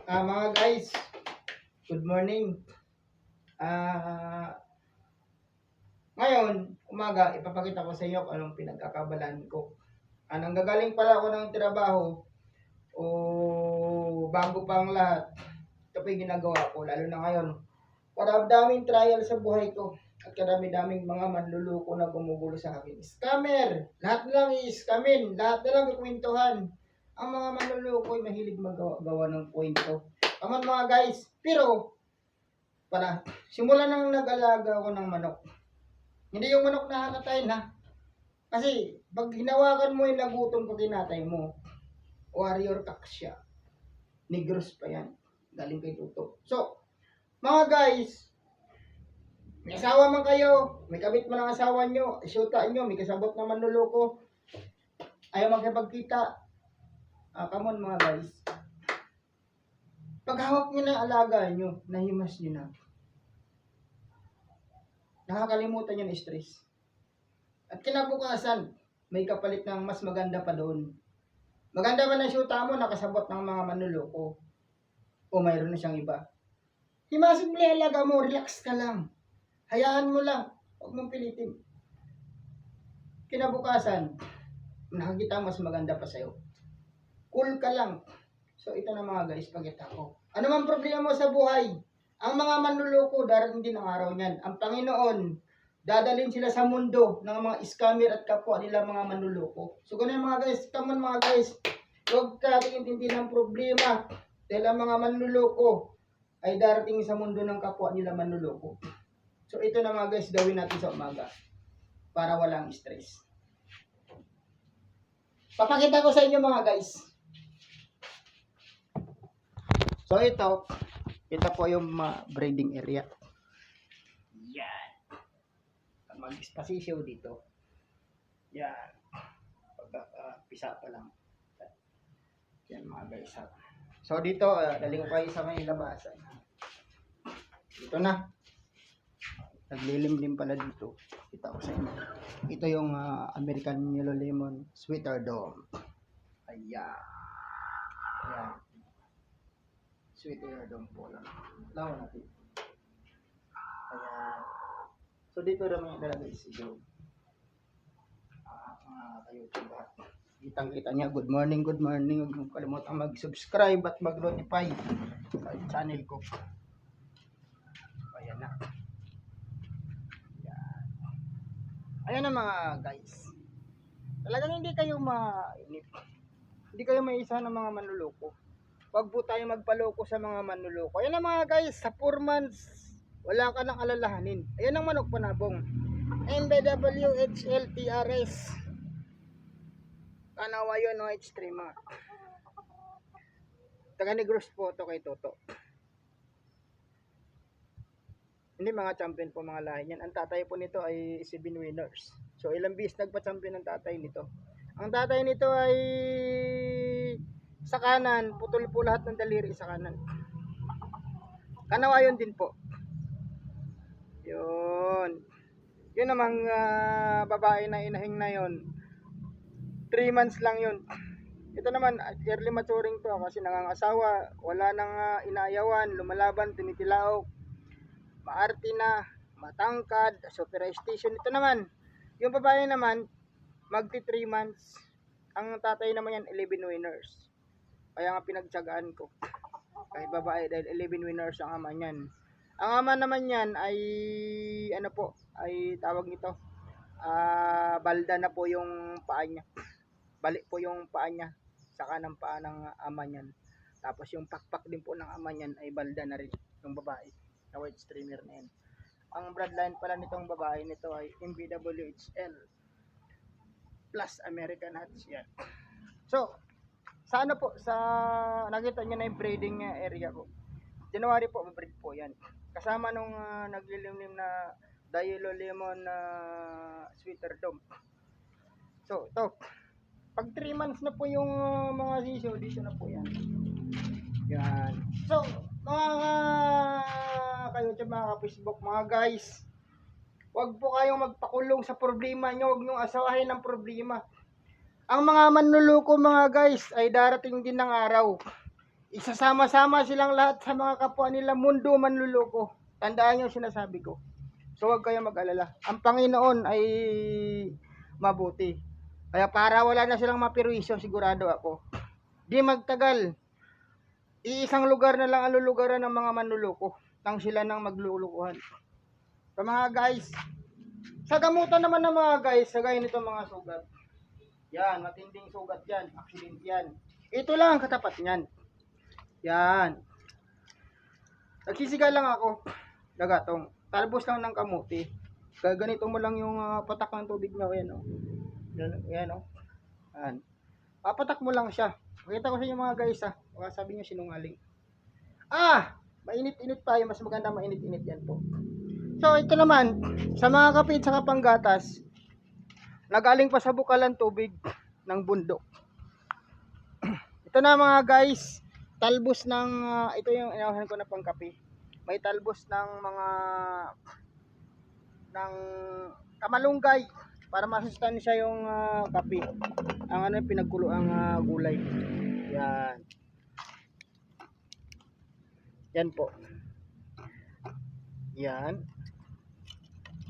Mga guys, good morning. Ah, Ngayon, umaga, ipapakita ko sa inyo kung anong pinagkakabalan ko. Nanggagaling pala ako ng trabaho o bago pang lahat, ito po yung ginagawa ko, lalo na ngayon. Daming trial sa buhay ko at karami-daming mga manluloko na gumugulo sa akin. Scammer! Lahat na lang i-scamin, lahat na lang ikwentuhan. Ang mga manluloko ay mahilig magawa ng kwento. Aman mga guys, pero simula nang nag-alaga ako ng manok. Hindi yung manok na nakakatayin ha. Kasi pag hinawakan mo yung nagutom pag kinatay mo, warrior cock siya. Negros pa yan. Galing kay Tuto. So, mga guys, may asawa man kayo, may kabit man ang asawa nyo, isyuta nyo, may kasabot na manluloko, ayaw magkipagkita. Come on mga guys. Pag hawak nyo na alaga nyo, nahimas nyo na. Nakakalimutan nyo na stress. At kinabukasan, may kapalit ng mas maganda pa doon. Maganda ba na syuta mo, nakasabot ng mga manluloko? O mayroon na siyang iba? Himasin mo yung alaga mo, relax ka lang. Hayaan mo lang, huwag mong pilitin. Kinabukasan, nakakita mas maganda pa sa'yo. Cool ka lang. So ito na mga guys, pagkita ko. Ano man problema mo sa buhay? Ang mga manluloko, darating din ang araw niyan. Ang Panginoon, dadalhin sila sa mundo ng mga scammer at kapwa nila mga manluloko. So ganun mga guys, come on mga guys. Huwag ka intindi ng problema. Dahil ang mga manluloko ay darating sa mundo ng kapwa nila manluloko. So ito na mga guys, gawin natin sa umaga para walang stress. Papakita ko sa inyo mga guys. So ito po yung breeding area. Yan. Mag-espasisyo dito. Yan. Pisa pa lang. Yan mga guys. So dito, dali ko kayo sa may labasan. Ito na. Naglilim-lim pala dito. Kita ko sa inyo. Ito yung American Yellow Lemon Sweeter Dome. Ayan. Ayan. Sweeter Dome po lang. Lawan natin. Ayan. So dito naman yung lalagay siguro. Kayo lahat. Kitang-kita niya. Good morning, good morning. Huwag mong kalimutan mag-subscribe at mag-notify sa channel ko. Ayan na. Ayan. Ayan na mga guys. Talagang hindi kayo mainip. Hindi kayo maisa ng mga manluloko. Huwag po tayo magpaloko sa mga manluloko. Ayan na mga guys. Sa 4 months, wala ka nang alalahanin. Ayan ang manok panabong. MBW HLTRS. Kanawa yun no H3 mga. Taga Negros po ito kay Toto. Hindi mga champion po mga lahi niyan. Ang tatay po nito ay 7 winners. So ilang bis nagpa-champion ang tatay nito. Ang tatay nito ay sa kanan, putol po lahat ng daliri sa kanan. Kanawa yun din po. Yun. Yun namang babae na inahing na yun. 3 months lang yun. Ito naman, early maturing to kasi nangangasawa, wala nang inaayawan, lumalaban, tumitilaok, maarte na, matangkad, super station. Ito naman, yung babae naman, magti 3 months. Ang tatay naman yan, 11 winners. Kaya nga pinagtsagaan ko. Kahit babae dahil 11 winners ang ama niyan. Ang ama naman yan ay, ano po, ay tawag nito, balda na po yung paa niya. Balik po yung paa niya sa kanang paa ng ama niyan. Tapos yung pakpak din po ng ama niyan ay balda na rin yung babae na white streamer na yan. Ang bloodline pala nitong babae nito ay MBWHL plus American Hats yan. So, sa ano po, sa nakita nyo na yung breeding area ko. January po, mabreed po yan. Kasama nung naglilimlim na Yellow Lemon Sweeter Dome. So, ito. Pag 3 months na po yung mga sisyo, dito na po yan. Yan. So, mga kayo sa mga Facebook, mga guys, huwag po kayong magpakulong sa problema nyo. Huwag nyo asawahin ng problema. Ang mga manluloko mga guys ay darating din ng araw. isasama-sama silang lahat sa mga kapwa nila mundo manluloko. Tandaan niyo yung sinasabi ko. So huwag kayong mag-alala. Ang Panginoon ay mabuti. Kaya para wala na silang mapirwisyo, sigurado ako. Di magtagal, iisang lugar na lang ang lulugaran ng mga manluloko nang sila nang maglulukuhan. So mga guys, sa gamutan naman ng mga guys, sa gaya nito mga sugat. Yan, matinding sugat yan, accident yan. Ito lang ang katapat niyan. Yan. Nagsisiga lang ako, dagatong. Talbos lang ng kamuti. Ganito mo lang yung patak ng tubig mo. Yan o. Yan o. Yan. Papatak mo lang siya. Pakita ko sa inyo mga guys ha. Baka sabi nyo sinungaling. Mainit-init pa. Mas maganda mainit-init yan po. So ito naman, sa mga kapit sa kapanggatas, nagaling pa sa bukalan tubig ng bundok. Ito na mga guys, talbos ng, ito yung inawahan ko na pangkape. May talbos ng mga, ng kamalunggay para masustansya yung kape. Ang ano yung pinagkulo ang gulay. Yan. Yan po. Yan.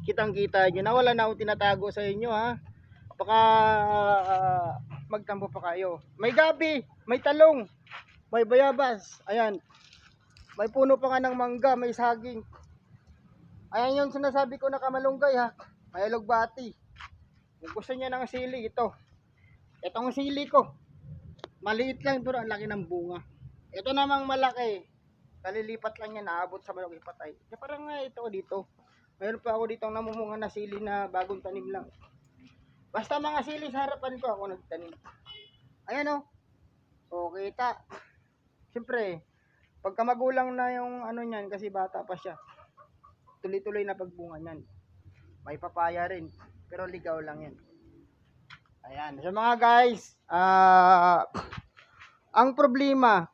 Kitang-kita nyo na wala na akong tinatago sa inyo ha. Baka magtampo pa kayo. May gabi, may talong, may bayabas. Ayan. May puno pa nga ng mangga, may saging. Ayan yung sinasabi ko na kamalunggay ha. May alugbati. Kung gusto niya ng sili, ito. Itong sili ko. Maliit lang ito, ang laki ng bunga. Ito namang malaki. Kalilipat lang yan, naabot sa malaki patay. Kaya parang ito dito. Mayroon pa ako dito ang namumunga na sili na bagong tanim lang. Basta mga sili sa harapan ko ako nagtanim. Ayan o. O kita. Siyempre, pagka magulang na yung ano niyan kasi bata pa siya. Tuloy-tuloy na pagbunga niyan. May papaya rin. Pero ligaw lang yan. Ayan. So mga guys, ang problema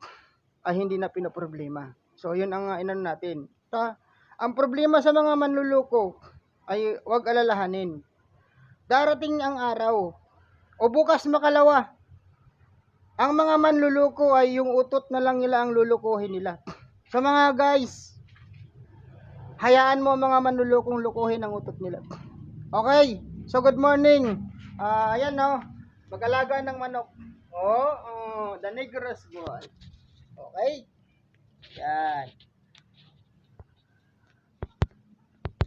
ay hindi na pinoproblema. So yun ang inano natin. Ang problema sa mga manluloko ay huwag alalahanin. Darating ang araw o bukas makalawa. Ang mga manluloko ay yung utot na lang nila ang lulukuhin nila. So mga guys, hayaan mo mga manlulukong lukuhin ang utot nila. Okay, so good morning. Ayan no, mag-alaga ng manok. The Negros boy. Okay, yan.